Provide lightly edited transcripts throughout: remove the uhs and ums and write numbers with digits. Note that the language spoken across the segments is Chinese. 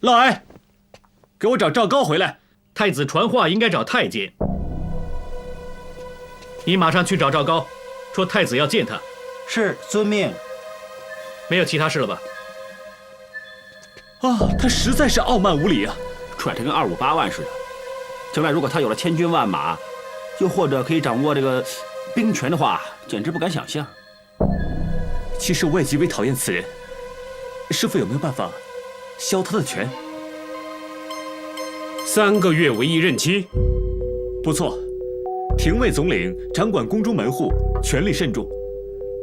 老矮，给我找赵高回来。太子传话应该找太监，你马上去找赵高，说太子要见他。是，遵命。没有其他事了吧？啊，他实在是傲慢无礼啊，拽得跟258万似的。将来如果他有了千军万马，又或者可以掌握这个兵权的话，简直不敢想象。其实我也极为讨厌此人，师父有没有办法消他的权？3个月为一任期，不错。廷尉总领掌管宫中门户，权力甚重。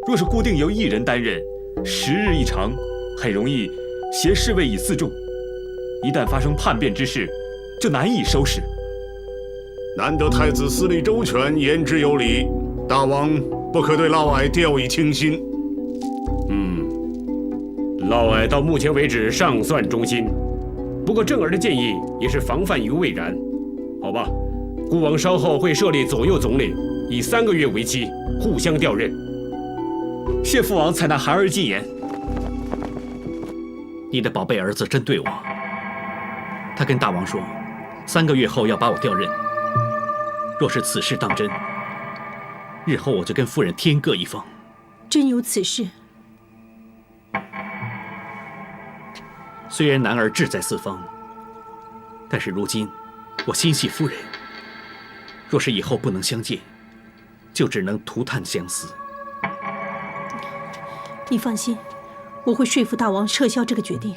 若是固定由一人担任，10日一长，很容易挟侍卫以自重。一旦发生叛变之事，就难以收拾。难得太子思虑周全，言之有理，大王不可对嫪毐掉以轻心。嫪毐到目前为止尚算忠心，不过正儿的建议也是防范于未然。好吧，孤王稍后会设立左右总领，以3个月为期，互相调任。谢父王采纳孩儿进言。你的宝贝儿子真对我，他跟大王说，3个月后要把我调任。若是此事当真，日后我就跟夫人天各一方。真有此事？虽然男儿志在四方，但是如今我心系夫人，若是以后不能相见，就只能涂炭相思。你放心，我会说服大王撤销这个决定。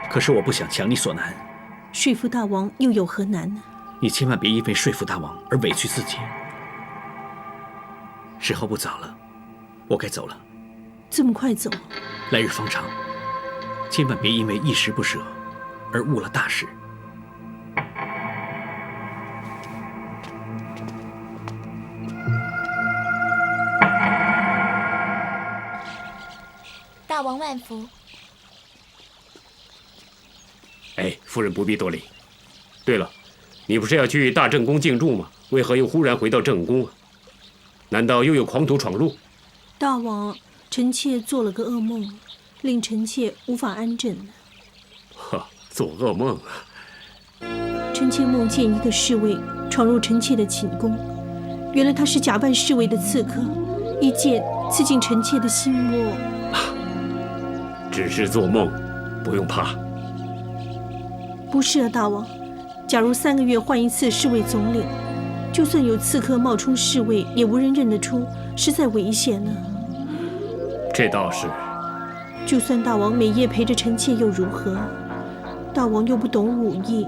可是我不想强你所难。说服大王又有何难呢？你千万别因为说服大王而委屈自己。时候不早了，我该走了。这么快走？来日方长，千万别因为一时不舍而误了大事。大王万福。哎，夫人不必多礼。对了，你不是要去大正宫静住吗？为何又忽然回到正宫啊？难道又有狂徒闯入？大王，臣妾做了个噩梦，令臣妾无法安枕。哈，做噩梦啊！臣妾梦见一个侍卫闯入臣妾的寝宫，原来他是假扮侍卫的刺客，一剑刺进臣妾的心窝。只是做梦，不用怕。不是啊，大王，假如3个月换一次侍卫总领，就算有刺客冒充侍卫，也无人认得出，实在危险呢。这倒是。就算大王每夜陪着臣妾又如何？大王又不懂武艺，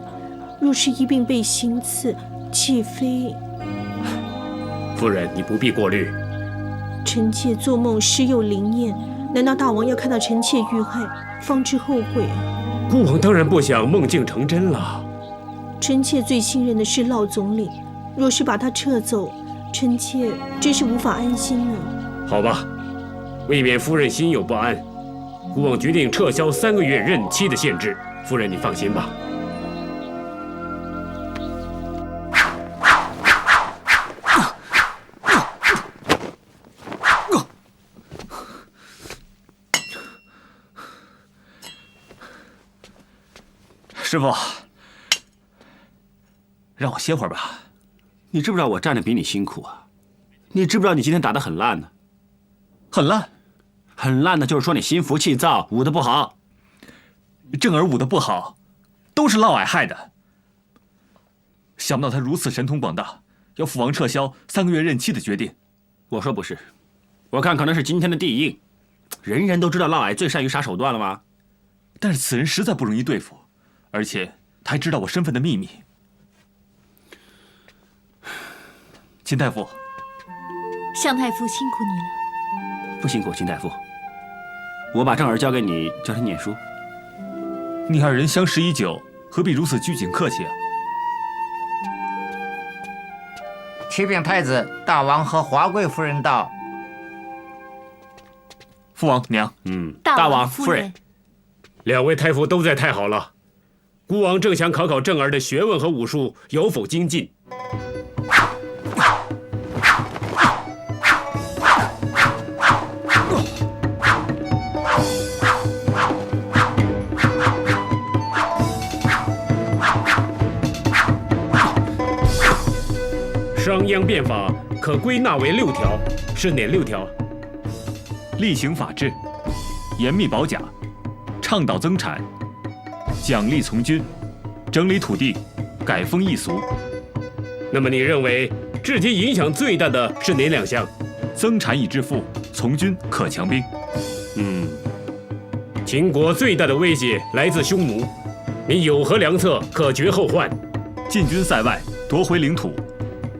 若是一并被行刺，岂非……夫人，你不必过虑。臣妾做梦时有灵验，难道大王要看到臣妾遇害，方知后悔啊？孤王当然不想梦境成真了。臣妾最信任的是嫪总领，若是把他撤走，臣妾真是无法安心呢。好吧，为免夫人心有不安，孤王决定撤销3个月任期的限制。夫人，你放心吧。师傅，让我歇会儿吧。你知不知道我站着比你辛苦啊？你知不知道你今天打得很烂呢？很烂，很烂的，就是说你心浮气躁，舞得不好。正儿舞得不好，都是嫪毐害的。想不到他如此神通广大，要父王撤销3个月任期的决定。我说不是，我看可能是今天的地应。人人都知道嫪毐最善于耍手段了吗？但是此人实在不容易对付，而且他还知道我身份的秘密。秦大夫，向太傅辛苦你了。不辛苦，秦大夫。我把正儿交给你，教他念书。你二人相识已久，何必如此拘谨客气啊？启禀太子，大王和华贵夫人到。父王娘，大王夫人，两位太傅都在，太好了。孤王正想考考正儿的学问和武术有否精进。厉行法治，严密保甲，倡导增产，奖励从军，整理土地，改风易俗。那么你认为治体影响最大的是哪2项？增产以致富，从军可强兵。秦国最大的威胁来自匈奴，你有何良策可绝后患？进军塞外，夺回领土，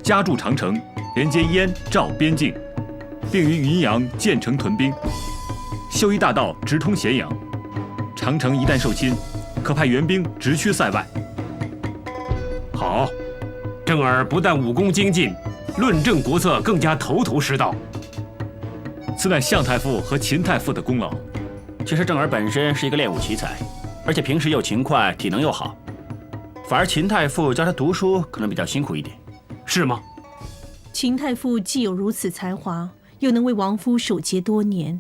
加筑长城，连接燕赵边境，并于云阳建成屯兵，修一大道直通咸阳。长城一旦受侵，可派援兵直驱塞外。好，郑耳不但武功精进，论政国策更加头头是道。此乃相太傅和秦太傅的功劳。其实郑耳本身是一个练武奇才，而且平时又勤快，体能又好。反而秦太傅教他读书可能比较辛苦一点，是吗？秦太傅既有如此才华，又能为王夫守节多年，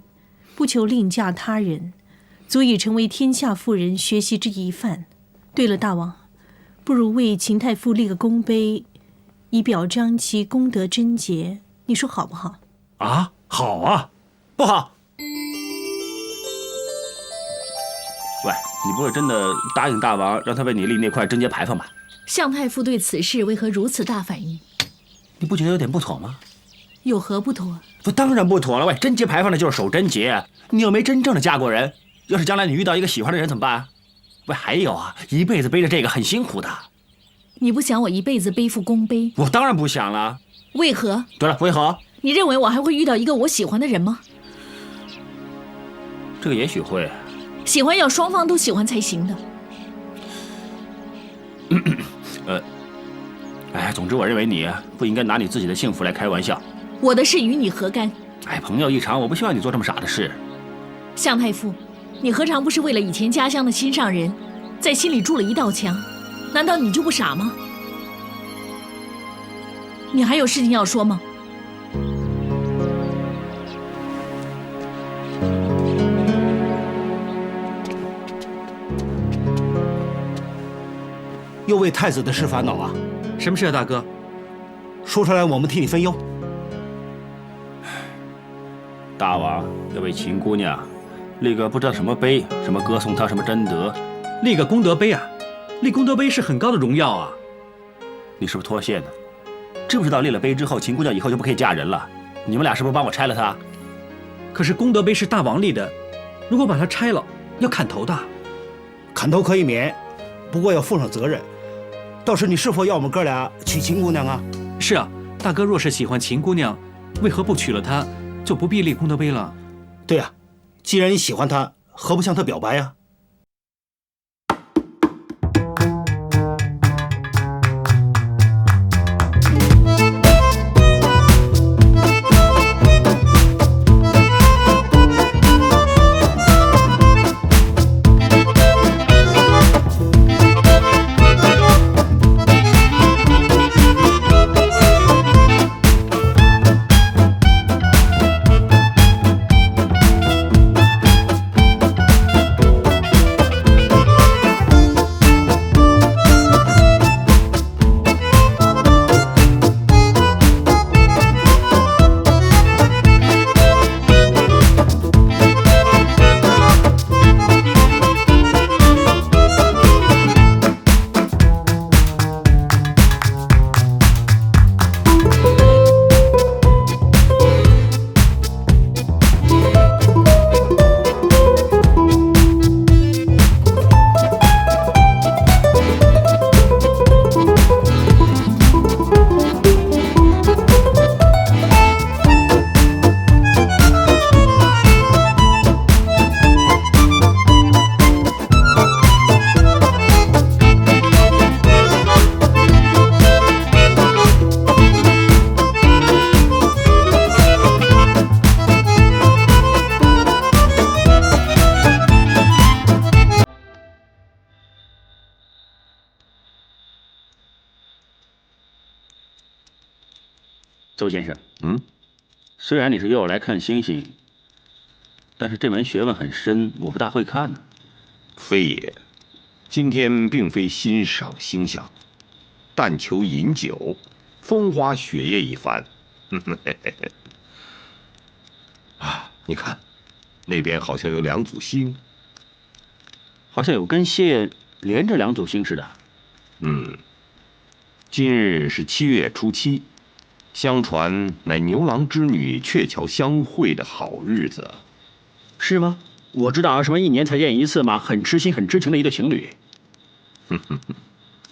不求另嫁他人，足以成为天下妇人学习之一范。对了，大王，不如为秦太傅立个功碑，以表彰其功德贞洁，你说好不好？啊，好啊。不好。喂，你不会真的答应大王让他为你立那块贞节牌坊吧？相太傅对此事为何如此大反应？你不觉得有点不妥吗？有何不妥？不，当然不妥了。喂，贞节牌坊的就是守贞节，你又没真正的嫁过人，要是将来你遇到一个喜欢的人怎么办？喂，还有啊，一辈子背着这个很辛苦的。你不想我一辈子背负功碑？我当然不想了。为何？对了，为何？你认为我还会遇到一个我喜欢的人吗？这个也许会。喜欢要双方都喜欢才行的。总之我认为你不应该拿你自己的幸福来开玩笑。我的事与你何干？朋友一场，我不希望你做这么傻的事。相太傅，你何尝不是为了以前家乡的心上人，在心里筑了一道墙？难道你就不傻吗？你还有事情要说吗？又为太子的事烦恼啊？什么事啊，大哥？说出来，我们替你分忧。大王要为秦姑娘立个不知道什么碑，什么歌颂她什么贞德，立个功德碑啊！立功德碑是很高的荣耀啊！你是不是脱线呢？知不知道立了碑之后，秦姑娘以后就不可以嫁人了？你们俩是不是帮我拆了她？可是功德碑是大王立的，如果把它拆了，要砍头的。砍头可以免，不过要负上责任。到时你是否要我们哥俩娶秦姑娘啊？是啊，大哥若是喜欢秦姑娘，为何不娶了她，就不必立功德碑了？对呀，既然你喜欢她，何不向她表白呀？邹先生，虽然你是约我来看星星，但是这门学问很深，我不大会看呢。非也，今天并非欣赏星象，但求饮酒。风花雪月一番。啊，你看，那边好像有2组星，好像有根线连着2组星似的。今日是7月初7，相传乃牛郎织女鹊桥相会的好日子。是吗？我知道什么1年才见一次嘛，很痴心、很痴情的一对情侣。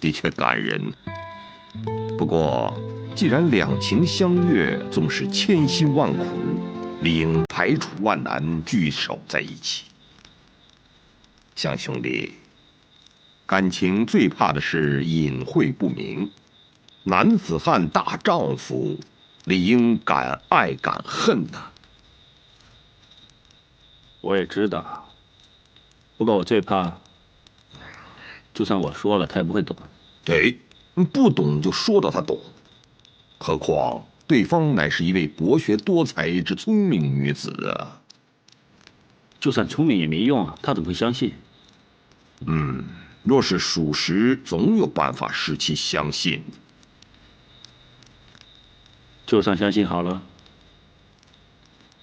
的确感人。不过，既然两情相悦，纵使千辛万苦，理应排除万难，聚首在一起。相兄弟，感情最怕的是隐晦不明。男子汉大丈夫，理应敢爱敢恨呐。我也知道，不过我最怕，就算我说了，他也不会懂。对，不懂就说到他懂。何况对方乃是一位博学多才之聪明女子啊。就算聪明也没用啊，他怎么会相信？若是属实，总有办法使其相信。就算相信好了，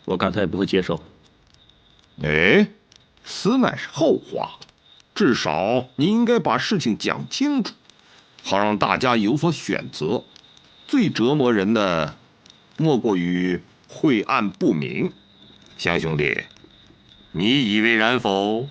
我看他也不会接受。此乃是后话，至少你应该把事情讲清楚，好让大家有所选择。最折磨人的，莫过于晦暗不明。香兄弟，你以为然否？